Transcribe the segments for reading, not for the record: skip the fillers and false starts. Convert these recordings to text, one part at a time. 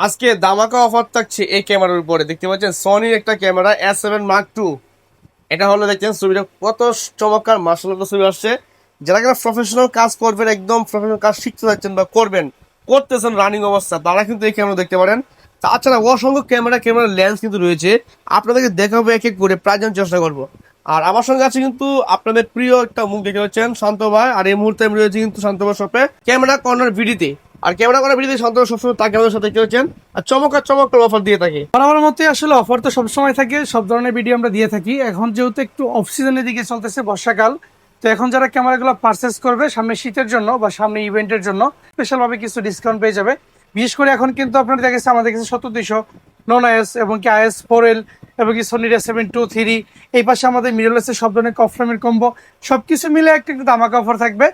আজকে দামাকা অফার থাকছে এই ক্যামেরার উপরে। দেখতে পাচ্ছেন সনির একটা ক্যামেরা S7 Mark II। এটা হলো দেখছেন ছবিটা কত চমৎকার, মার্শাল্লাহ ছবি আসছে। যারা কিনা প্রফেশনাল কাজ করবেন, একদম প্রফেশনাল কাজ শিখতে যাচ্ছেন বা করতেছেন রানিং অবস্থা, তারা কিন্তু এই ক্যামেরা দেখতে পারেন। তাছাড়া অসংখ্য ক্যামেরা লেন্স কিন্তু রয়েছে, আপনাদেরকে দেখাবো এক এক করে, প্রায় জানার চেষ্টা করবো। আর আমার সঙ্গে আছে কিন্তু আপনাদের প্রিয় একটা মুখ দেখতে পাচ্ছেন, শান্ত ভাই। আর এই মুহূর্তে আমি রয়েছি কিন্তু শান্ত ভাই শপে, ক্যামেরা কর্নার ভিডিওতে। আর ক্যামেরা কর্নার ভিডিওতে শান্ত ভাই সবসময় তাকে আমাদের সাথে দেখতে পাচ্ছেন, আর চমৎকার অফার দিয়ে থাকে। বরাবর মতে আসলে অফার তো সবসময় থাকে, সব ধরনের ভিডিও আমরা দিয়ে থাকি। এখন যেহেতু একটু অফ সিজনের দিকে চলতেছে, বর্ষাকাল, তো এখন যারা ক্যামেরাগুলো পারচেস করবে সামনে শীতের জন্য বা সামনে ইভেন্টের জন্য স্পেশালভাবে কিছু ডিসকাউন্ট পেয়ে যাবে। বিশেষ করে এখন কিন্তু আপনারা দেখেছে আমাদের কাছে 70-200 নন আইএস এবং কি আইএস 4L এবং কি সোনির A7 II, 3। এই পাশে আমাদের মিররলেসের সব ধরনের কফ ফ্রেমের কম্বো, সবকিছু মিলে একটা দামাকা অফার থাকবে।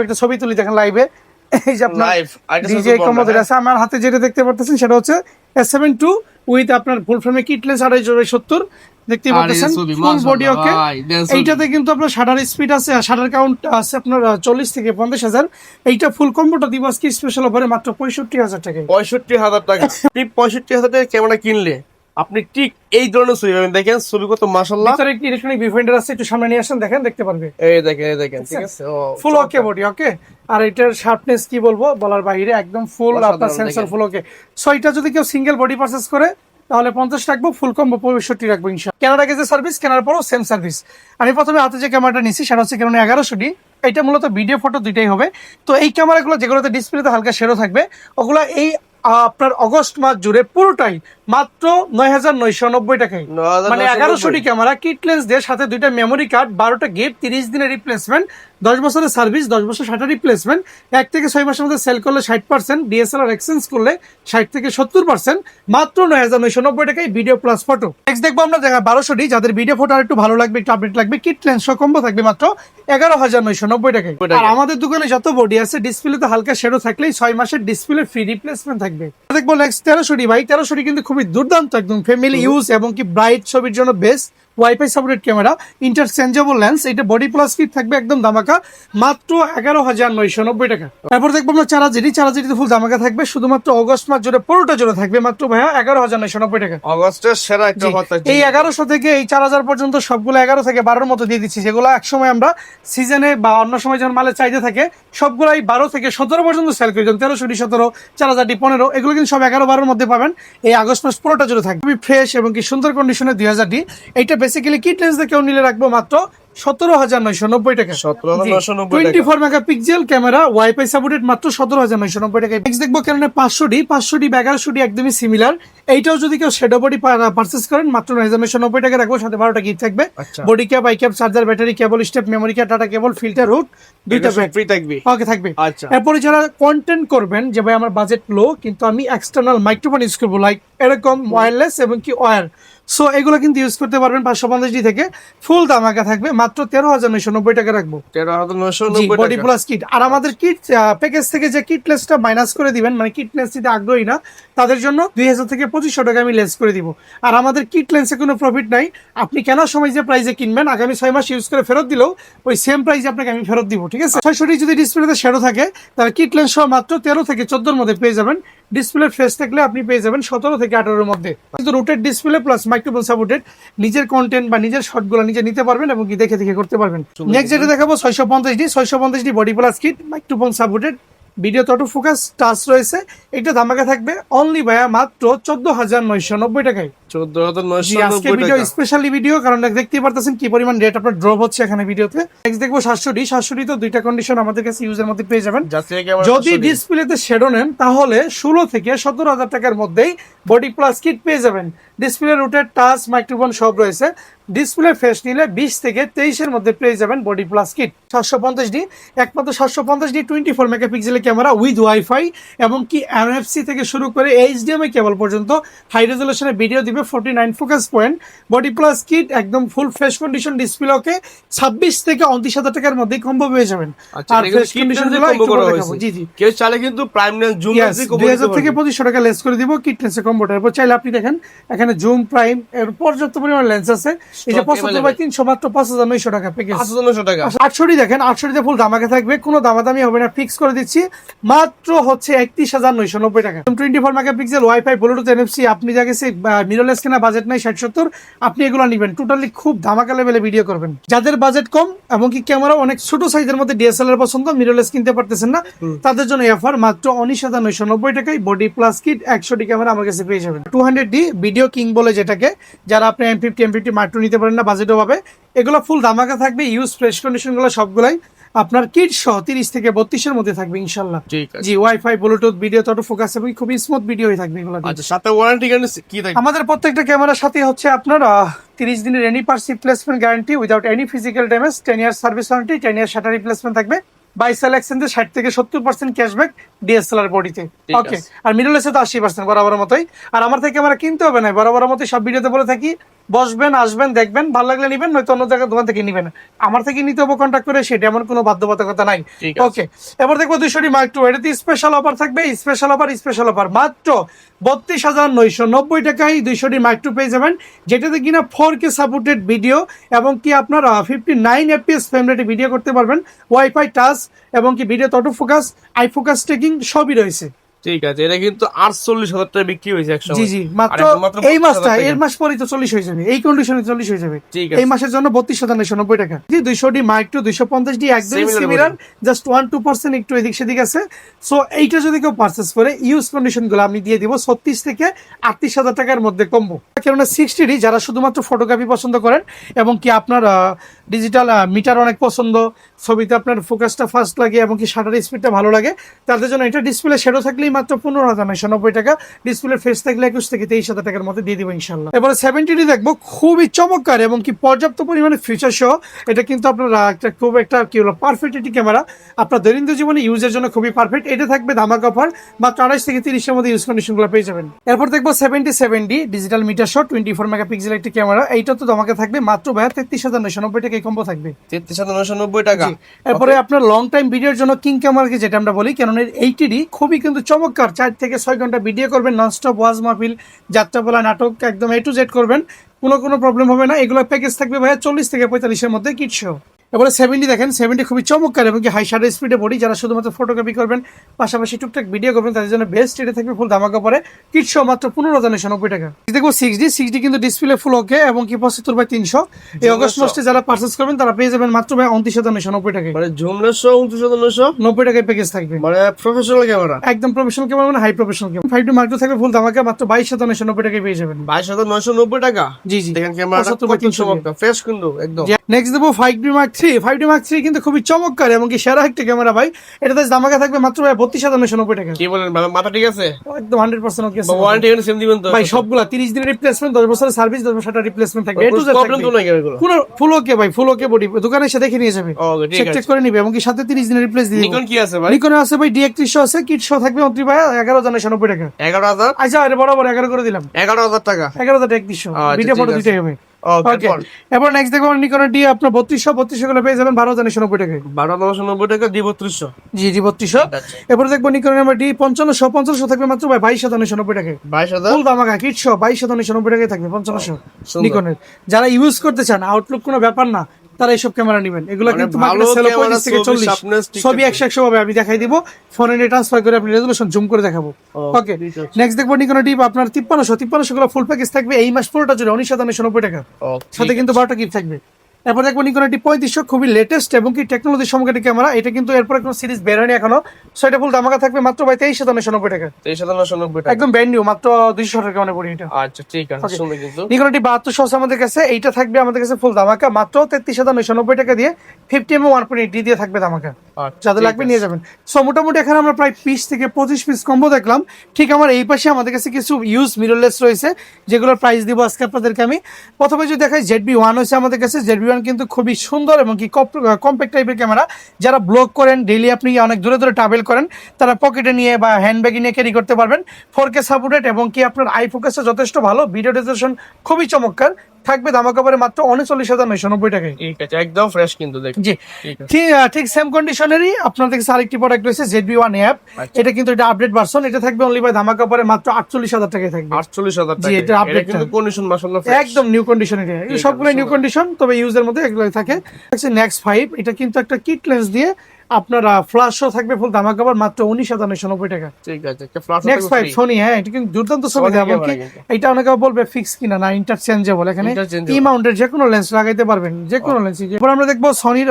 একটা ছবি তুলি দেখেন লাইভে, এই যে আপনার লাইভ ডিজে কম্বোদের আছে। আমার হাতে যেটা দেখতে পাচ্ছেন সেটা হচ্ছে S7 II উইথ আপনার ফুল ফ্রেমে কিটলেস 2.5-70 দেখতে পাচ্ছেন, ফুল বডি ওকে। এইটাতে কিন্তু আপনার শাটার স্পিড আছে, আর শাটার কাউন্ট আছে আপনার 40 থেকে 50,000। এইটা ফুল কম্বোটা দিব আজকে স্পেশাল অফারে মাত্র 65,000 টাকায়। 65,000 টাকা। ঠিক 65,000 টাকা ক্যামেরা কিনলে আপনি ঠিক এই ধরনের ছবি পাবেন। দেখেন ছবি কত মাশাআল্লাহ। ভিতরে একটি ইলেকট্রনিক ভিউফাইন্ডার আছে, একটু সামনে নিয়ে আসেন, দেখেন দেখতে পারবে। এই দেখেন ঠিক আছে, ফুল ওকে বডি ওকে। আর এটার শার্পনেস কি বলবো, বলার বাইরে, একদম ফুল আপনার সেন্সর ফুল ওকে। সো এটা যদি কেউ সিঙ্গেল বডি পারচেজ করে তাহলে 50 রাখবো, ফুল কম্বো 65 রাখবো ইনশাআল্লাহ। কেনার আগে যে সার্ভিস, কেনার পরও সেম সার্ভিস। আমি প্রথমে হাতে যে ক্যামেরাটা নিছি সেটা হচ্ছে Canon 1100D। এটা মূলত ভিডিও ফটো দুইটাই হবে। তো এই ক্যামেরাগুলো যেগুলোতে ডিসপ্লেতে হালকা শেডো থাকবে, ওগুলো এই আপনার অগস্ট মাস জুড়ে পুরোটাই মাত্র 9,990 টাকায়। মানে 1100D ক্যামেরা, কিট লেন্স দিয়ে, সাথে দুইটা মেমোরি কার্ড, 12টা গেট, 30 দিনের রিপ্লেসমেন্ট, 10 বছরের সার্ভিস, 10 বছর শাটার রিপ্লেসমেন্ট, 1 থেকে 6 মাসের মধ্যে সেল করলে 60%, ডিএসএলআর এক্সচেঞ্জ করলে 60 থেকে 70%, মাত্র 9,990 টাকায় ভিডিও প্লাস ফটো। নেক্সট দেখবো আমরা 1200D, যাদের ভিডিও ফটো আর একটু ভালো লাগবে, একটু আপডেট লাগবে, কিট লেন্স সহ কম্বো থাকবে মাত্র 11,990 টাকায়। আর আমাদের দোকানে যত বডি আছে, ডিসপ্লেতে হালকা শেডো থাকলেই 6 মাসের ডিসপ্লে ফ্রি রিপ্লেসমেন্ট থাকবে। দেখবো নেক্সট 1300D ভাই। 1300D কিন্তু খুবই দুর্দান্ত, একদম ফ্যামিলি ইউজ এবং কি ব্রাইট ছবির জন্য best, wifi supported camera, interchangeable lens. এটা বডি প্লাস কিট থাকবে একদম দামাকা, মাত্র 11,990 টাকা। তারপর দেখবো আমরা 400D। 400D ফুল দামাকা থাকবে, শুধুমাত্র অগস্ট মাস জুড়ে পুরোটা জুড়ে থাকবে মাত্র ভাইয়া 11,990 টাকা। অগস্টের সেরা একটা কথা। এই 1100 থেকে এই 4,000 পর্যন্ত সবগুলো 11 থেকে 12 মতো দিয়ে দিচ্ছি, যেগুলো একসময় আমরা সিজনে বা অন্য সময় যখন মালের চাহিদা থাকে সবগুলাই 12 থেকে 17 পর্যন্ত সেল করি। যেমন 1300D 17, 4,000D 15, এগুলো কিন্তু সব 11-12 মধ্যে পাবেন। এই আগস্ট মাস পুরোটা জুড়ে থাকবে খুবই ফ্রেশ এবং কি সুন্দর কন্ডিশনে 2000D। এইটা বেসিক্যালি কিট লেন্স দিয়ে কেউ নিলে রাখবো মাত্র 17,990 টাকা। 17,990 24 মেগাপিক্সেল ক্যামেরা, ওয়াইফাই সাপোর্টেড, মাত্র 17,990 টাকা। নেক্সট দেখবো Canon 500D। 500D 1100D একদমই সিমিলার। এইটাও যদি কেউ শেডো বডি পারচেস করেন মাত্র 9,990 টাকা রাখবো, সাথে 12টা গিফট থাকবে। Body cap, I cap, charger, battery, cable step, memory card, data cable, filter, hood, দুইটা ফ্রি থাকবে। ওকে থাকবে। আচ্ছা, এরপরে যারা কন্টেন্ট করবেন যে ভাই আমার বাজেট লো কিন্তু আমি এক্সটার্নাল মাইক্রোফোন ইউজ করবো, লাইক এরকম ওয়্যারলেস এবং কি ওয়্যার, সো এগুলো কিন্তু ইউজ করতে পারবেন। 550D থেকে ফুল দামাকা থাকবে, মাত্র 13,990 টাকা রাখবো, 13,990 বডি টাকা। Plus kit. আর আমাদের কিট প্যাকেজ থেকে যে কিট লেসটা মাইনাস করে দিবেন, মানে কিট লেন্স দিতে আগ্রহী না তাদের জন্য 2,000 থেকে 2,500 টাকা আমি লেস করে দিব। আর আমাদের কিট লেন্সে কোনো প্রফিট নাই, আপনি কেনার সময় যে প্রাইসে কিনবেন আগামী 6 মাস ইউজ করে ফেরত দিলেও ওই সেম প্রাইসে আপনাকে আমি ফেরত দিব, ঠিক আছে। 600D যদি ডিসপ্লেতে শ্যাডো থাকে তাহলে কিট লেন্স সহ মাত্র 13 থেকে 14 মধ্যে পেয়ে যাবেন। ডিসপ্লে ফ্রেশ থাকলে আপনি পেয়ে যাবেন 17 থেকে 18 মধ্যে। কিন্তু rooted display plus microphone supported, নিজের কন্টেন্ট বা নিজের শটগুলো নিজে নিতে পারবেন এবং কি দেখে করতে পারবেন। নেক্সট যেটা দেখাবো 650D। 650D body plus kit, microphone supported, video auto focus, touch রয়েছে। এটা ধামাকা থাকবে অনলি ভাইয়া মাত্র 14,990 টাকায়। 14,990 ভিডিও টাকা। স্পেশালি ভিডিও, কারণ দেখতেই পারতেছেন কি পরিমাণ রেট আপনার ড্রপ হচ্ছে এখানে ভিডিওতে। নেক্সট দেখবো 700D। 700D তো দুইটা কন্ডিশন আমাদের কাছে ইউজের মধ্যে পেয়ে যাবেন। যদি ডিসপ্লেতে শ্যাডো নেন তাহলে 16 থেকে 17,000 টাকার মধ্যেই বডি প্লাস কিট পেয়ে যাবেন। ডিসপ্লে রুটেড, টাচ, মাইক্রোফোন সব রয়েছে। ডিসপ্লে ফেস নিলে 20 থেকে 23-এর মধ্যে পেয়ে যাবেন বডি প্লাস কিট। 750D, একমাত্র 750D 24 মেগাপিক্সেলের ক্যামেরা উইথ ওয়াইফাই এবং কি NFC থেকে শুরু করে HDMI কেবল পর্যন্ত হাই রেজলিউশনের ভিডিও দিবে, 49 focus point, body plus kit, একদম full fresh condition display okay, 26 থেকে 29,000 টাকার মধ্যে কম্বো পেয়ে যাবেন। আচ্ছা, আর এটা ফ্রেশ কিন্তু কন্ডিশন কিট গুলো কম্বো একটু করা পরে হয়েছে। দেখাবো। জি জি, কেউ চাইলে কিন্তু প্রাইম লেন্স জুম লেন্স দিয়ে কম্বো 2000 থেকে 2500 টাকা লেস করে দিব কিটলেন্সে কম্বোটা। এরপর চাইলে আপনি দেখেন এখানে জুম প্রাইম এর পর্যাপ্ত পরিমাণ লেন্স আছে। এই যে 75/300 মাত্র 5900 টাকা প্যাকেজ। 5900 টাকা। 68 দেখেন, 68 ফুল ধামাকা থাকবে, কোনো দামাদামি হবে না, ফিক্স করে দিচ্ছি মাত্র হচ্ছে 31,990 টাকা। 24 মেগাপিক্সেল ওয়াইফাই ব্লুটুথ এনএফসি, আপনি যা গেছে মিররলেস কেনা বাজেট নাই 60-70, আপনি এগুলো নেবেন, টোটালি খুব ধামাকা লেভেলে ভিডিও করবেন। যাদের বাজেট কম এবং কি ক্যামেরা অনেক ছোট সাইজের মধ্যে ডিএসএলআর পছন্দ, মিররলেস কিনতে পারতেছেন না, তাদের জন্য অফার মাত্র 19,990 টাকায় বডি প্লাস কিট 100 ক্যামেরা আমার কাছে পেয়ে যাবেন। 200D ভিডিও কিং বলে যেটাকে, যারা আপনি M50 মাইক্রো নিতে পারেন না বাজেটও পাবে, এগুলো ফুল ধামাকা থাকবে। ইউজ ফ্রেশ কন্ডিশন গুলো সবগুলাই আপনার কিট সহ 30 থেকে 32 মধ্যে থাকবে ইনশাল্লাহ। ঠিক আছে। জি, ওয়াইফাই ব্লুটুথ ভিডিও তো ফোকাস এবং খুবই স্মুথ ভিডিও হয়ে থাকবে এগুলো। আচ্ছা, সাথে ওয়ারেন্টি গ্যারান্টি কি থাকবে? আমাদের প্রত্যেকটা ক্যামেরার সাথে হচ্ছে আপনার 30 দিনের any parts replacement guarantee without any physical damage, 10 year service warranty, 10 ইয়ার শাটার রিপ্লেসমেন্ট থাকবে, বাই সেল এক্সচেঞ্জে 60 থেকে 70% ক্যাশব্যাক ডিএসএলআর বডিতে। ঠিক ওকে, আছে। আর মিডলেসে তো 80% বরাবর মতোই। আর আমার থেকে ক্যামেরা কিনতে হবে না, বরাবর মতোই সব ভিডিওতে বলে থাকি, বসবেন, আসবেন, দেখবেন, ভালো লাগলে নিবেন, নয়তো অন্য জায়গায় দোকান থেকে নিবেন। আমার থেকে নিতে হবে কন্ট্যাক্ট করে, সেটা এমন কোনো বাধ্যবাধকতা নাই। ঠিক আছে। ওকে, এবার দেখবো 200D মার্ক টু। এটাতে স্পেশাল অফার থাকবে, স্পেশাল অফার মাত্র 32,990 টাকায় 200D মার্ক টু পেয়ে যাবেন, যেটাতে কিনা 4K সাপোর্টেড ভিডিও এবং কি আপনার 59 FPS ফ্রেম রেটে ভিডিও করতে পারবেন, ওয়াইফাই টাচ এবং কি video auto focus, I focus trekking সবই রয়েছে। ঠিক আছে, এটা কিন্তু 48,000 টাকা বিক্রি হয়েছে একসময়। জি জি, মাত্র এই মাসটা, এর মাস পরেই তো 40 হয়ে যাবে, এই কন্ডিশনে 40 হয়ে যাবে। ঠিক আছে। এই মাসের জন্য 32,990 টাকা। জি, 200D মাইক টু 250D একদম Similar সিমিলার, জাস্ট 1-2% একটু এদিক সেদিক আছে। সো এইটা যদি কেউ পারচেজ করে, ইউজ কন্ডিশন গুলো আমি দিয়ে দিব 36 থেকে 38,000 টাকার মধ্যে কম্বো। কেননা 60D যারা শুধুমাত্র ফটোগ্রাফি পছন্দ করেন এবং কি আপনার ডিজিটাল মিটার অনেক পছন্দ, ছবিতে আপনার ফোকাসটা ফাস্ট লাগে এবং কি শাটার স্পিডটা ভালো লাগে, তাদের জন্য এটা ডিসপ্লে শ্যাডো থাকলেই মাত্র 15,990 টাকা, ডিসপ্লে ফেস থাকলে 21 থেকে 23,000 টাকার মধ্যে দিয়ে দিব ইনশাল্লাহ। এবারে 70D দেখবো, খুবই চমৎকার এবং কি পর্যাপ্ত পরিমাণে ফিচার সহ। এটা কিন্তু আপনার খুব একটা কি হলো পারফেক্ট একটি ক্যামেরা, আপনার দৈনন্দিন জীবনে ইউজের জন্য খুবই পারফেক্ট। এটা থাকবে ধামাকা অফার মাত্র 28 থেকে 30 এর মধ্যে ইউজ কন্ডিশন গুলো পেয়ে যাবেন। এরপর দেখবো 77D digital meter shot 24 megapixel একটি ক্যামেরা, এইটা তো ধামাকা থাকবে মাত্র 33,990 টাকা কম্বো থাকবে। 33,990 টাকা। এরপরে আপনার লং টাইম ভিডিওর জন্য কিং ক্যামেরাকে যেটা আমরা বলি, কেননা 80D খুবই কিন্তু চমৎকার, 4 থেকে 6 ঘন্টা ভিডিও করবেন, ননস্টপ ওয়াজ মাহফিল, যাত্রাপালা, নাটক, একদম A to Z করবেন, কোনো প্রবলেম হবে না। এগুলো প্যাকেজ থাকবে ভাইয়া 40 থেকে 45 এর মধ্যে কিট সহ। এবারে 70 দেখেন, 70 খুবই চমৎকার এবং কি হাই শাটার স্পিডে বডি, যারা শুধুমাত্র ফটোগ্রাফি করবেন পাশাপাশি টুকটাক ভিডিও করবেন তাদের জন্য বেস্ট। এটা থাকবে ফুল ধামাকা পরে কিট সহ মাত্র 15,990 টাকা। দেখবো 6D কিন্তু ডিসপ্লে ফুল ওকে এবং কি 75/300। এই অগস্ট মাসে যারা পারচেজ করবেন তারা পেয়ে যাবেন মাত্র 29,990 টাকায়। মানে জুমলেস 29,990 টাকায় প্যাকেজ থাকবে, মানে প্রফেশনাল ক্যামেরা, একদম প্রফেশনাল ক্যামেরা, মানে high professional camera. 5D mark two থাকবে ফুল ধামাকা মাত্র 22,990 টাকায় পেয়ে যাবেন। 22,990 টাকা। জি জি, দেখেন ক্যামেরাটা কত চমৎকার, ফ্রেশ কিন্তু একদম। নেক্সট দেবো 5D Mark 3। 5D Mark 3 কিন্তু খুবই চমৎকার এবং কি সেরা একটা ক্যামেরা ভাই। এটাতে ধামাকা থাকবে মাত্র 32,990 টাকা। কি বলেন, মাথা ঠিক আছে? একদম 100% ওকে ওয়ারেন্টি এখানে সেম দিবেন তো ভাই, সবগুলা 30 দিনের রিপ্লেসমেন্ট, 10 বছরের সার্ভিস, 10 বছর রিপ্লেসমেন্ট থাকবে, A to Z প্রবলেম তো থাকবে। নাই এগুলো। পুরো ফুল ওকে ভাই, ফুল ওকে বডি, দোকানে এসে দেখে নিয়ে যাবে, ওকে, ঠিক চেক আছে। করে নিবে এবং কি সাথে 30 দিনের রিপ্লেস দিয়ে দিবে। নিকন কি আছে ভাই? নিকনে আছে ভাই D3100 আছে, কিট সহ থাকবে অন্ত্রি ভাই 11,990 টাকা। 11,000। আচ্ছা, আরে বরাবর 11 করে দিলাম, 11,000 টাকা। 11,3100, আচ্ছা, ভিডিও ঠিক ফটো আছে। দিতে হবে। ওকে, ওকে, এবার নেক্সট দেখো নিকনের ডি আপনার 3200 গুলো পেয়ে যাবেন 12,990 টাকায়। 12,990 টাকা, D3200। জি জি, 3200। এরপর দেখবো নিকনের আমার ডি 5500 থাকবে মাত্র ভাই 22,990 টাকায়। 22,000। ফুল দামাকা কিট সহ 22,990 টাকায় থাকবে 5500 সুন্দর। নিকনের। যারা ইউজ করতে চান, আউটলুক কোনো ব্যাপার না, তারা এইসব ক্যামেরা নেবেন। এগুলো মানে কিন্তু ভালো মার্কেটে সেল ক্যামেরা, 35 থেকে ছবি, 40, sharpness ঠিক সবই আছে। 100 ভাবে আমি দেখাই দিব, ফোনে ট্রান্সফার করে আপনি রেজোলিউশন জুম করে দেখাবো। ওকে, ঠিক আছে। নেক্সট দেখবো নিকনের ডি আপনার 5300 গুলো ফুল প্যাকেজ থাকবে এই মাস পুরোটা জুড়ে 19,990 টাকা, সাথে কিন্তু 12টা গিফট থাকবে। এরপর দেখবো নিকন ডি 3500, খুবই লেটেস্ট এবং কি টেকনোলজি সমকালী ক্যামেরা। এটা কিন্তু এরপরে কোনো সিরিজ বের হয়নি এখনো, সো এটা ফুল দামাকা থাকবে মাত্র ভাই 23,990 টাকা। 23,990 টাকা, একদম ব্র্যান্ড নিউ, মাত্র 200 টাকা মানে পড়ি এটা। আচ্ছা ঠিক আছে, Okay. সুন্দর কিন্তু। নিকন ডি 7200 আছে আমাদের কাছে, এইটা থাকবে আমাদের কাছে ফুল দামাকা মাত্র 33,990 টাকা দিয়ে, 50mm 1.8D দিয়ে থাকবে দামাকা। আচ্ছা, যাদের ঠিক লাগবে আছে। নিয়ে যাবেন। সো মোটামুটি এখানে আমরা প্রায় 20 থেকে 25 পিস কম্বো দেখলাম। ঠিক আমার এই পাশে আমাদের কাছে কিছু ইউজ মিররলেস রয়েছে, যেগুলোর প্রাইস দিব আজকে আপনাদেরকে আমি। প্রথমে যদি দেখাই ZB-1 হচ্ছে আমাদের কাছে, ZB-1 দিবেন কিন্তু খুবই সুন্দর এবং কি কম্প্যাক্ট টাইপের ক্যামেরা। যারা ব্লগ করেন ডেইলি, আপনি অনেক দূরে দূরে ট্রাভেল করেন, তারা পকেটে নিয়ে বা হ্যান্ডব্যাগে নিয়ে ক্যারি করতে পারবেন। 4K সাপোর্টেড এবং কি আপনার আই ফোকাসটা যথেষ্ট ভালো, ভিডিও রেজোলিউশন খুবই চমৎকার। থাকবে ধামাকাপড়ে মাত্র 39,990 টাকায়। ঠিক আছে, একদম ফ্রেশ কিন্তু দেখুন। জি, ঠিক সেম কন্ডিশনেরই আপনাদের কাছে আরেকটি প্রোডাক্ট রয়েছে ZB1 অ্যাপ। এটা কিন্তু এটা আপডেট ভার্সন, এটা থাকবে অনলি বাই ধামাকাপড়ে মাত্র 48,000 টাকায় থাকবে। 48,000 জি, টাকা। এটা আপডেট কিন্তু কন্ডিশন মাশাআল্লাহ একদম নিউ কন্ডিশন। এটা সবগুলো নিউ কন্ডিশন, তবে ইউজের মধ্যে এগুলো থাকে। নেক্সট 5, এটা কিন্তু একটা কিট লেন্স দিয়ে আপনার ফ্ল্যাশও থাকবে ফুল ধামাকাপড় মাত্র 19,990 টাকা। ঠিক আছে, একটা ফ্ল্যাশ নেক্সট 5 সোনি, হ্যাঁ এটা কিন্তু দুর্দান্ত ছবি দেয়। এমনকি এটা অনেকে বলবে ফিক্স কিনা, না ইন্টারচেঞ্জেবল। এখানে ই মাউন্টেড যে কোনো লেন্স লাগাইতে পারবেন, যে কোনো লেন্স। এরপর আমরা দেখবো সনির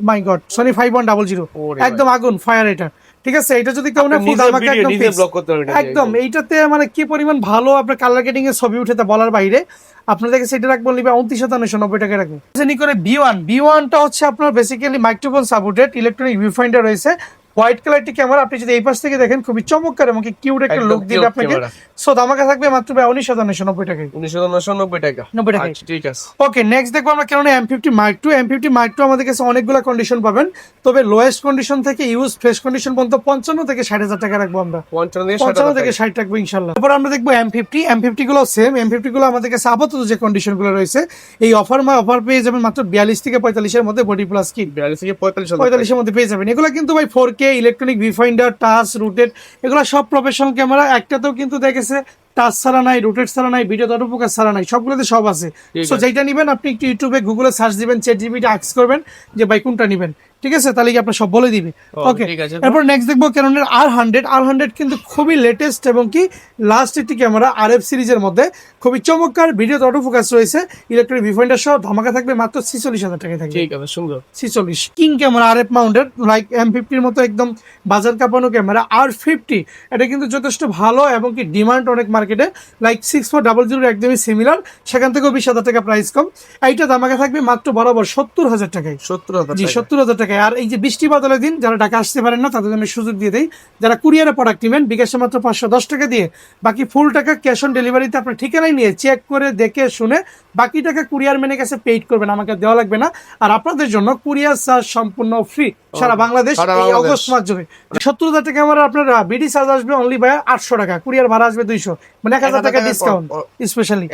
মাই গড, সনি 5100 একদম আগুন ফায়ার এটা। ঠিক আছে, এটা যদি কেউ না ফুল ধামাকা একদম ব্লক করতে পারবেন একদম। এইটাতে মানে কি পরিমাণ ভালো আপনার কালার গ্রেডিং এর ছবি উঠে তা বলার বাইরে। আপনাদের কাছে এটা রাখবো নিবে 29,990 টাকা রাখবো। করে B1টা হচ্ছে আপনার basically microphone supported, electronic view finder রয়েছে, হোয়াইট কালারটি ক্যামেরা। আপনি যদি এই পাশ থেকে দেখেন খুবই চমৎকার এবং কিউট একটা লুক দিবে আপনাকে। সো ধামাকা থাকবে মাত্র 19,990 টাকায়। 19,990 টাকা। 90 টাকা, ঠিক আছে। ওকে, নেক্সট দেখবো আমরা কেন M50 Mark II। M50 Mark II আমাদের কাছে অনেকগুলো কন্ডিশন পাবেন, তবে লোয়েস্ট কন্ডিশন থেকে ইউজ ফ্রেশ কন্ডিশন পর্যন্ত 55 থেকে 60,000 টাকা রাখবো আমরা। 55 থেকে 60 রাখবো ইনশাআল্লাহ। তারপর আমরা দেখবো M50 গুলো সেম। M50 গুলো আমাদের কাছে আপাতত যে কন্ডিশন গুলো রয়েছে, এই অফার পেয়ে যাবেন মাত্র 42 থেকে 45 এর মধ্যে, বডি প্লাস কিট 42 থেকে 45 এর মধ্যে পেয়ে যাবেন। এগুলো কিন্তু ভাই 4K electronic view finder, touch, rooted, এগুলো সব প্রফেশনাল ক্যামেরা। একটাতেও কিন্তু দেখেছে টাচ ছাড়া নাই, রোটেট ছাড়া নাই, ভিডিও অটোফোকাস ছাড়া নাই, সবগুলোতে সব আছে। সো যেটা নিবেন আপনি একটু ইউটিউবে গুগলে সার্চ দিবেন, ChatGPT আস্ক করবেন যে ভাই কোনটা নিবেন, ঠিক আছে, তাহলে কি আপনার সব বলে দিবে। ওকে, এরপর নেক্সট দেখবো ক্যাননের R100 কিন্তু খুবই লেটেস্ট এবং কি লাস্ট একটি ক্যামেরা RF সিরিজের মধ্যে, খুবই চমৎকার, ভিডিও অটোফোকাস রয়েছে, ইলেকট্রিক ভিউ ফাইন্ডার সহ ধামাকা থাকবে মাত্র 46,000 টাকায় থাকবে। ঠিক আছে, সুন্দর 46 king camera RF mounted, like M50 এর মতো একদম বাজার কাঁপানো ক্যামেরা। R50 এটা কিন্তু যথেষ্ট ভালো এবং কি ডিমান্ড অনেক মার্কেটে, লাইক 6400 একদমই সিমিলার, সেখান থেকেও 20,000 টাকা প্রাইস কম। এইটা ধামাকা থাকবে মাত্র বরাবর 70,000 টাকায়। 70,000 জি, 70,000 টাকায়। আর এই যে বৃষ্টি বাদলের দিন যারা ঢাকা আসতে পারেন না, তাদের জন্য সুযোগ দিয়ে দেই, যারা কুরিয়ারে প্রোডাক্ট নেবেন বিকাশে মাত্র 510 টাকা দিয়ে, বাকি ফুল টাকা ক্যাশ অন ডেলিভারিতে আপনার ঠিকানায় নিয়ে চেক করে দেখে শুনে বাকি টাকা কুরিয়ার ম্যানের কাছে পেইড করবেন, আমাকে দেওয়া লাগবে না। আর আপনাদের জন্য কুরিয়ার চার্জ সম্পূর্ণ ফ্রি সারা বাংলাদেশ এই অগস্ট মাস জুড়ে। 70,000 টাকা আমার আপনার বিডি চার্জ আসবে অনলি ভাই 800 টাকা, কুরিয়ার ভাড়া আসবে 200, মানে 1,000 টাকা ডিসকাউন্ট স্পেশালি।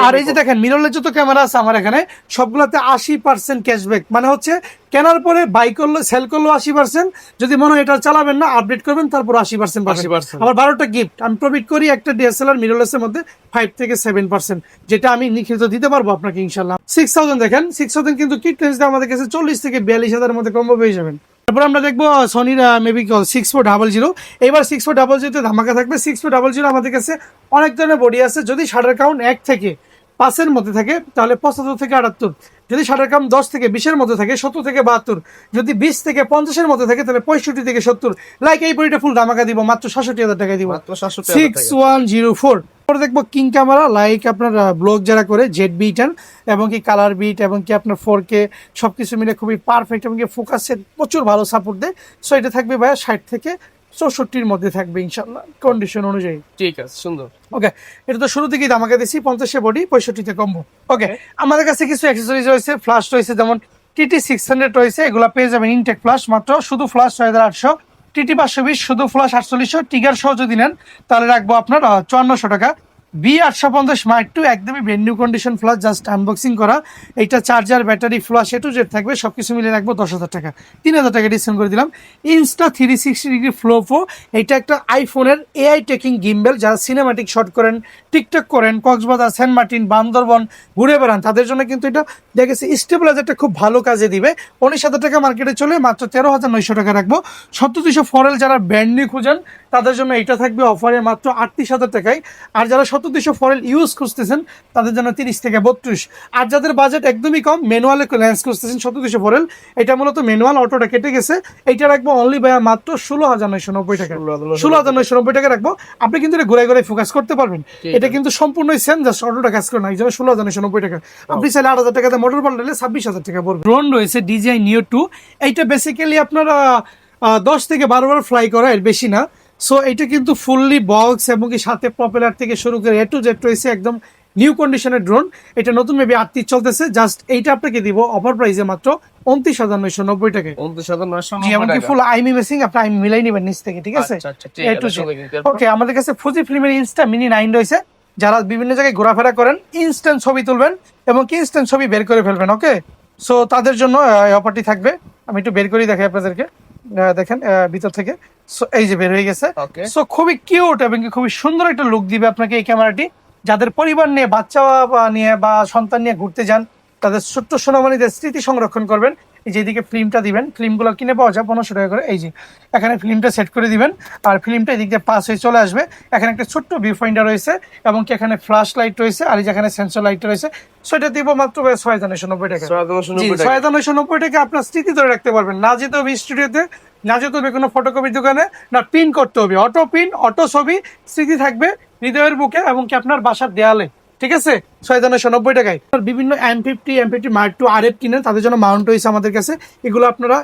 আর এই যে দেখেন মিররলেস যত ক্যামেরা আছে আমার এখানে সবগুলোতে 80% ক্যাশব্যাক, মানে হচ্ছে কেনার পরে বাই করলে সেল করলো 80%, যদি মনে হয় এটা চালাবেন না আপডেট করবেন তারপর 80% পাবেন। আবার 12টা গিফট আমি প্রোভাইড করি, একটা DSLR মিররলেসের মধ্যে 5 থেকে 7%, যেটা আমি নিখিত দিতে পারবো আপনাকে ইনশাআল্লাহ। 6,000 দেখেন, 6,000 কিন্তু কিট লেন্স দিয়ে আমাদের কাছে 40 থেকে 42,000 এর মধ্যে কম্বো পেয়ে যাবেন। তারপর আমরা দেখবো সনির মেবি 6400। এবার 6400 তে ধামাকা থাকবে। 6400 আমাদের কাছে অনেক ধরনের বডি আছে, যদি শাটার কাউন্ট 1 থেকে 5 মধ্যে থাকে তাহলে 75 থেকে 78, যদি শাটার কাউন্ট 10 থেকে 20 মধ্যে থাকে 70 থেকে 72, যদি 20 থেকে 50 মধ্যে থাকে তাহলে 65 থেকে 70। লাইক এই বডিটা ফুল ধামাকা দিব মাত্র 67,000 টাকা দিব, মাত্র 67,000 টাকা। 6104। পরে দেখবো কিং ক্যামেরা, লাইক আপনার ব্লগ যারা করে ZB10 এবং কি কালার বিট এবং কি আপনার 4K সবকিছু মিলে খুবই পারফেক্ট এবং কি ফোকাসের প্রচুর ভালো সাপোর্ট দেয়। সো এটা থাকবে ভাইয়া 60 থেকে 64-র মধ্যে থাকবে ইনশাআল্লাহ কন্ডিশন অনুযায়ী। ঠিক আছে, সুন্দর। ওকে, এটা তো শুরু থেকেই ধামাকা দিছি, 50 বডি 65-তে কম্বো। ওকে, আমাদের কাছে কিছু অ্যাক্সেসরিজ রয়েছে, ফ্ল্যাশ রয়েছে, যেমন TT600 রয়েছে, এগুলো পেয়ে যাবেন ইনটেক ফ্ল্যাশ মাত্র, শুধু ফ্ল্যাশ 6,800, TT 520 শুধু ফ্ল্যাশ 4800, টিগার সহ যদি নেন তাহলে রাখবো আপনার 5400 টাকা। B850 Mark II একদমই brand new condition flash, just unboxing করা। এইটা charger, battery, flash A to Z থাকবে, সবকিছু মিলে রাখবো 10,000 টাকা, 3,000 টাকা ডিসকাউন্ট করে দিলাম। ইনস্টা 360 ডিগ্রি ফ্লো প্রো, এটা একটা আইফোনের AI টেকিং গিম্বেল, যারা সিনেমাটিক শট করেন, টিকটক করেন, কক্সবাজার, সেন্ট মার্টিন, বান্দরবন ঘুরে বেড়ান, তাদের জন্য কিন্তু এটা দেখেছে স্টেবিলাইজারটা খুব ভালো কাজে দিবে। 19,000 টাকা মার্কেটে চলে, মাত্র 13,900 টাকা রাখবো। 7200 ফরেল যারা ব্র্যান্ড নিউ খুঁজেন তাদের জন্য এটা থাকবে অফারে মাত্র 38,000 টাকায়। আর যারা 7200 ফরেল ইউজ খুঁজতেছেন তাদের জন্য 30 থেকে 32। আর যাদের বাজেট একদমই কম, ম্যানুয়ালে লেন্স খুঁজতেছেন 7200 ফরেল, এটা মূলত ম্যানুয়াল, অটোটা কেটে গেছে, এইটা রাখবো অনলি ভাইয়া মাত্র 16,990 টাকা। 16,990 টাকা রাখবো। আপনি কিন্তু এটা ঘুরে ঘুরে ফোকাস করতে পারবেন, এটা কিন্তু সম্পূর্ণই সেম, জাস্ট অটোটা কাজ করে না, এই জন্য 16,990 টাকা। আপনি চাইলে 8,000 টাকাতে মোটর পাল্টালে 26,000 টাকা পড়বে। ড্রোন রয়েছে DJI Neo 2, এইটা বেসিক্যালি আপনারা 10 থেকে 12 বার ফ্লাই করা, এর বেশি না। সো এটা কিন্তু ফুললি বক্স এবং কি সাথে প্রপেলার থেকে শুরু করে A to Z রয়েছে, একদম নিউ কন্ডিশনের ড্রোন। এটা নতুন মেবি 38 চলতেছে, জাস্ট এইটা আপনাকে দিব অফার প্রাইসে মাত্র 29,990 টাকায়। 29,990 জি, এমনকি টাকা। ফুল আইমি মেসিং আপনি আইমি মিলাই নেবেন নিচ থেকে, ঠিক আছে? আচ্ছা, ঠিক আছে, সুন্দর কিন্তু এরপর? ওকে, আমাদের কাছে ফুজি ফিল্মের ইনস্টা মিনি 9 রয়েছে। যারা বিভিন্ন জায়গায় ঘোরাফেরা করেন, ইনস্ট্যান্ট ছবি তুলবেন এবং কি ইনস্ট্যান্ট ছবি বের করে ফেলবেন, ওকে? সো তাদের জন্য এই অফারটি থাকবে। আমি একটু বের করেই দেখাই আপনাদেরকে। দেখেন ভিতর থেকে, সো এই যে বের হয়ে গেছে। ওকে। সো খুবই কিউট এবং কি খুবই সুন্দর একটা লুক দিবে আপনাকে এই ক্যামেরাটি। যাদের পরিবার নিয়ে, বাচ্চা নিয়ে বা সন্তান নিয়ে ঘুরতে যান, তাদের ছোট্ট সোনামণিদের স্মৃতি সংরক্ষণ করবেন। এই যে এদিকে ফিল্মটা দিবেন, ফিল্মগুলো কিনে পাওয়া যায় 1500 টাকা করে। এই যে এখানে ফিল্মটা সেট করে দিবেন, আর ফিল্মটা এদিক দিয়ে পাস হয়ে চলে আসবে। এখানে একটা ছোট্ট ভিউ ফাইন্ডার রয়েছে এবং কি এখানে ফ্ল্যাশ লাইট রয়েছে, আর এই যে এখানে সেন্সর লাইট রয়েছে। সো এটা দিব মাত্র 6,990 টাকা। 6,990 টাকা। 6,990 টাকা আপনার স্মৃতি ধরে রাখতে পারবেন। না যেতে হবে স্টুডিওতে, না যেতে হবে কোনো ফটোকপির দোকানে, না প্রিন্ট করতে হবে। অটো প্রিন্ট, অটো ছবি, স্মৃতি থাকবে হৃদয়ের বুকে এবং কি আপনার বাসার দেয়ালে, ঠিক আছে? 6,990 টাকায়। বিভিন্ন M50 Mark II RF কিনেন, তাদের জন্য মাউন্ট হয়েছে আমাদের কাছে। এগুলো আপনারা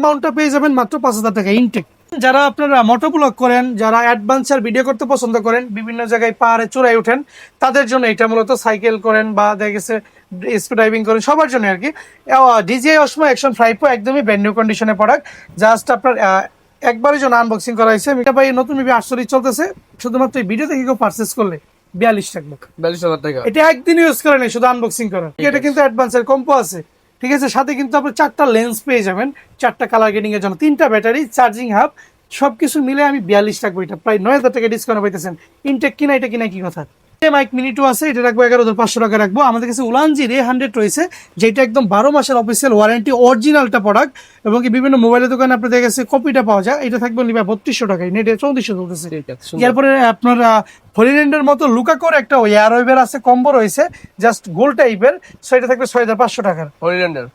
মাউন্টটা পেয়ে যাবেন মাত্র 5,000 টাকা ইনটেক। যারা আপনারা মোটোব্লগ করেন, যারা অ্যাডভেঞ্চার ভিডিও করতে পছন্দ করেন, বিভিন্ন জায়গায় পাহাড়ে চূড়ায় ওঠেন, তাদের জন্য এটা মূলত সাইকেল করেন বা দেখা গেছে স্কুল ড্রাইভিং করেন, সবার জন্য আর কি। DJI Osmo Action 5 Pro একদমই ব্র্যান্ড নিউ কন্ডিশনের প্রোডাক্ট। জাস্ট আপনার একবারের জন্য আনবক্সিং করা হয়েছে। এটা ভাই নতুন মেবি 48 চলতেছে। শুধুমাত্র এই ভিডিও থেকে কেউ পারচেস করলে 42 টাকা। 42,000 টাকা। এটা একদিন ইউজ করে নেই, শুধু আনবক্সিং করা। এটা কিন্তু অ্যাডভান্সের কম্পো আছে, ঠিক আছে? সাথে কিন্তু আপনি 4টা লেন্স পেয়ে যাবেন, 4টা কালার গ্রেডিং এর জন্য, 3টা ব্যাটারি, চার্জিং হাব, সবকিছু মিলে আমি 42 রাখবো। এটা প্রায় 9,000 টাকা ডিসকাউন্ট পাইতেছেন। ইনটেক কিনা, এটা কিনা কি কথা? মাইক মিনি 2 আছে, এটা রাখবো 11,500 টাকা রাখবো। আমাদের কাছে উলানজি রে 100 রয়েছে, যেটা একদম 12 মাসের অফিসিয়াল ওয়ারেন্টি, অরিজিনালটা প্রোডাক্ট। এবং কি বিভিন্ন মোবাইলের দোকানে আপনাদের কাছে কপিটা পাওয়া যায়। এটা থাকবে নিবা 3200 টাকায়, নেটে 3400 চলতেছে। ঠিক আছে, সুন্দর। এরপরে আপনার হলিল্যান্ডের মতো লুকাকোর একটা এয়ারওয়েভের আছে, কম্বো রয়েছে, জাস্ট গোল টাইপের। সো এটা থাকবে 6,500 টাকার। হলিল্যান্ডের।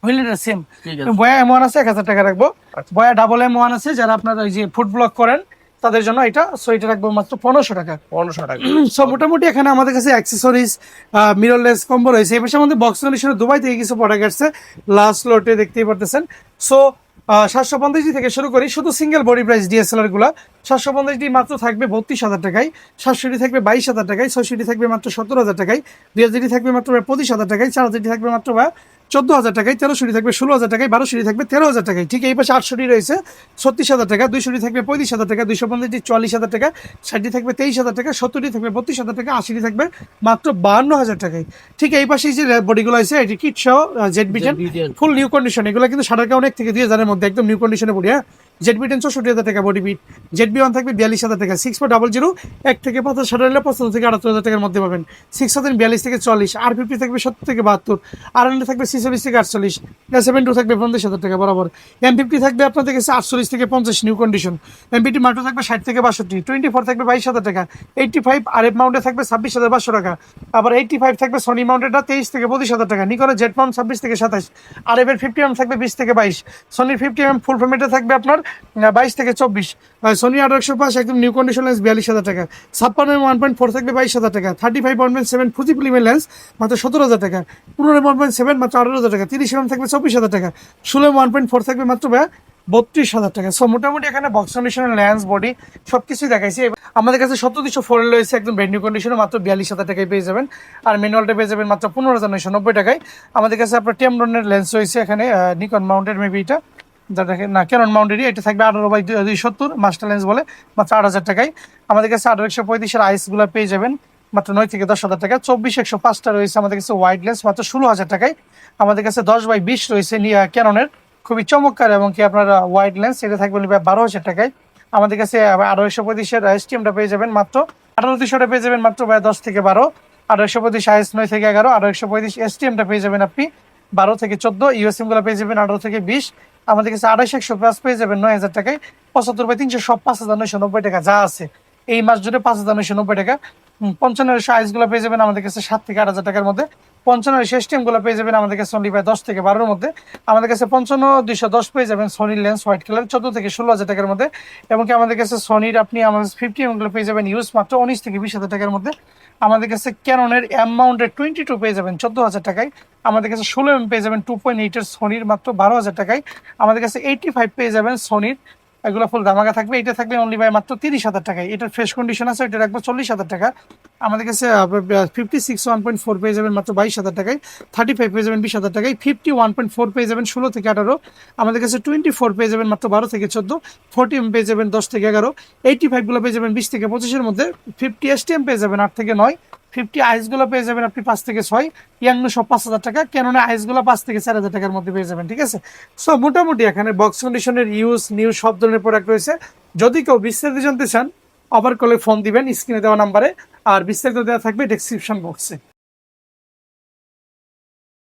হলিল্যান্ডের সেম। ঠিক আছে। বয়া M1 আছে, 1000 টাকা রাখবো। বয়া ডাবল M1 আছে, যারা আপনার ওই যে ফুড ব্লগ করেন তাদের জন্য এটা। সো এটা রাখবো মাত্র 1500 টাকা। 1500 টাকা। সো মোটামুটি এখানে আমাদের কাছে অ্যাক্সেসরিজ, মিররলেস কম্বো রয়েছে। এই পাশে আমাদের বক্স কন্ডিশনে দুবাই থেকে কিছু প্রোডাক্ট আসছে, লাস্ট লটে দেখতেই পারতেছেন। সো 750 থেকে শুরু করি, শুধু সিঙ্গেল বডি প্রাইস DSLR গুলা। 750 মাত্র থাকবে 32,000 টাকায়, 700 থাকবে 22,000 টাকায়, 600 থাকবে মাত্র 17,000 টাকায়, 2000 থাকবে মাত্র 25,000 টাকায়, 4000 থাকবে মাত্র 14,000 টাকায়, 1300 থাকবে 16,000 টাকায়, 1200 থাকবে 13,000 টাকায়। ঠিক এই পাশে 800 রয়েছে 36,000 টাকা, 200 থাকবে 35,000 টাকা, 250 44,000 টাকা, 60 থাকবে 23,000 টাকা, 70 থাকবে 32,000 টাকা, 80 থাকবে মাত্র 52,000 টাকায়। ঠিক এই পাশে যে বডিগুলো আছে, এটি কিট সহ জেড বিটেন ফুল নিউ কন্ডিশন। এগুলো কিন্তু 1,000 থেকে 2,000 এর মধ্যে একদম নিউ কন্ডিশনে বডি। হ্যাঁ, জেড বিটেন 64,000 টাকা বডি বিট। জেড বি1 থাকবে 42,000 টাকা। 6400 1 থেকে 50 75 থেকে 78,000 টাকার মধ্যে পাবেন। 6042 থেকে 40, R50 থাকবে 70 থেকে 72, R100 থাকবে 46 থেকে 48, S72 থাকবে 50,000 টাকা বরাবর। M50 থাকবে আপনাদের কাছে 48 থেকে 50 নিউ কন্ডিশন। M50 মাল্টো থাকবে 60 থেকে 62, 24 থাকবে 22,000 টাকা, 85 RF মাউন্টে থাকবে 26,500 টাকা। আবার 85 থাকবে সনি মাউন্টেডটা 23 থেকে 25,000 টাকা। নিকনের জেড মাউন্ট 26 থেকে 27, RF এর 50mm থাকবে 20 থেকে 22, সনির 50mm ফুল ফর্মেটে থাকবে আপনার 22 থেকে 24, সনি 805 একদম নিউ কন্ডিশন লেন্স 42,000 টাকা। 56 1.4 থাকবে 22,000 টাকা। 35 1.7 ফুজি ফিল্মের লেন্স মাত্র 17,000 টাকা। 15 1.7 মাত্র 18,000 টাকা। 30mm থাকবে 24,000 টাকা। 16 1.4 থাকবে মাত্র 32,000 টাকা। সো মোটামুটি এখানে বক্স কন্ডিশনের লেন্স বডি সবকিছুই দেখাইছি। আমাদের কাছে 7,204 রয়েছে একদম ব্র্যান্ড নিউ কন্ডিশনে, মাত্র 42,000 টাকায় পেয়ে যাবেন। আর ম্যানুয়ালটা পেয়ে যাবেন মাত্র 15,990 টাকায়। আমাদের কাছে আপনার টেমরনের লেন্স রয়েছে এখানে, নিকন মাউন্টেড মেবি এটা, যা দেখেন না ক্যানন মাউন্টেডই, এটা থাকবে 18/270 মাস্টার লেন্স বলে, মাত্র 8,000 টাকায়। আমাদের কাছে 18-135 এর আইসগুলো পেয়ে যাবেন মাত্র 9 থেকে 10,000 টাকা। 24-105টা রয়েছে আমাদের কাছে ওয়াইড লেন্স, মাত্র 16,000 টাকায়। আমাদের কাছে 10/20 রয়েছে ক্যাননের, খুবই চমৎকার এবং কি আপনার ওয়াইড লেন্স, এটা থাকবে 12,000 টাকায়। আমাদের কাছে 18-135 এর STMটা পেয়ে যাবেন মাত্র 18,200 পেয়ে যাবেন মাত্র 10 থেকে 12। 18-135 IS 9 থেকে 11, 18-135 STMটা পেয়ে যাবেন আপনি 12 থেকে 14, USM গুলো পেয়ে যাবেন 18 থেকে 20। আমাদের কাছে 28-100 পেয়ে যাবেন 9,000 টাকায়। 75/300 সব 5,990 টাকা যা আছে এই মাস জুড়ে 5,990 টাকা। 55 সাইজ গুলো পেয়ে যাবেন আমাদের কাছে 7 থেকে 8,000 টাকার মধ্যে। 55 STM গুলো পেয়ে যাবেন আমাদের কাছে অনলি 10 থেকে 12 এর মধ্যে। আমাদের কাছে 55-210 পেয়ে যাবেন সনির লেন্স হোয়াইট কালার 14 থেকে 16,000 টাকার মধ্যে। এবং কি আমাদের কাছে সনির আপনি আমাদের 50mm গুলো পেয়ে যাবেন ইউজ মাত্র 19 থেকে 20,000 টাকার মধ্যে। আমাদের কাছে ক্যাননের M মাউন্টেড 22 পেয়ে যাবেন 14,000 টাকায়। আমাদের কাছে 16mm পেয়ে যাবেন 2.8 এর সনির মাত্র 12,000 টাকায়। আমাদের কাছে 85 পেয়ে যাবেন সনির এগুলো ফুল ধামাকা থাকবে। এটা থাকবে অনলি বাই মাত্র 30,000 টাকায়। এটার ফ্রেশ কন্ডিশন আছে, এটা রাখবো 40,000 টাকা। আমাদের কাছে 56 1.4 পেয়ে যাবেন মাত্র 22,000 টাকায়। 35 পেয়ে যাবেন 20,000 টাকায়। 51.4 পেয়ে যাবেন 16 থেকে 18। আমাদের কাছে 24 পেয়ে যাবেন মাত্র 12 থেকে 14। 40 পেয়ে যাবেন 10 থেকে 11। 85 গুলো পেয়ে যাবেন 20 থেকে 25-এর মধ্যে। 50 STM পেয়ে যাবেন 8 থেকে 9। 50 আইসগুলো পেয়ে যাবেন আপনি 5 থেকে 6। ইয়াংনো সব 5,000 টাকা, কেননা আইসগুলো 5 থেকে 4,000 টাকার মধ্যে পেয়ে যাবেন, ঠিক আছে। সো মোটামুটি এখানে বক্স কন্ডিশনের ইউজ নিউ সব ধরনের প্রোডাক্ট রয়েছে। যদি কেউ বিস্তারিত জানতে চান, আবার কলে ফোন দিবেন স্ক্রিনে দেওয়া নাম্বারে, আর বিস্তারিত দেওয়া থাকবে ডেসক্রিপশন বক্সে।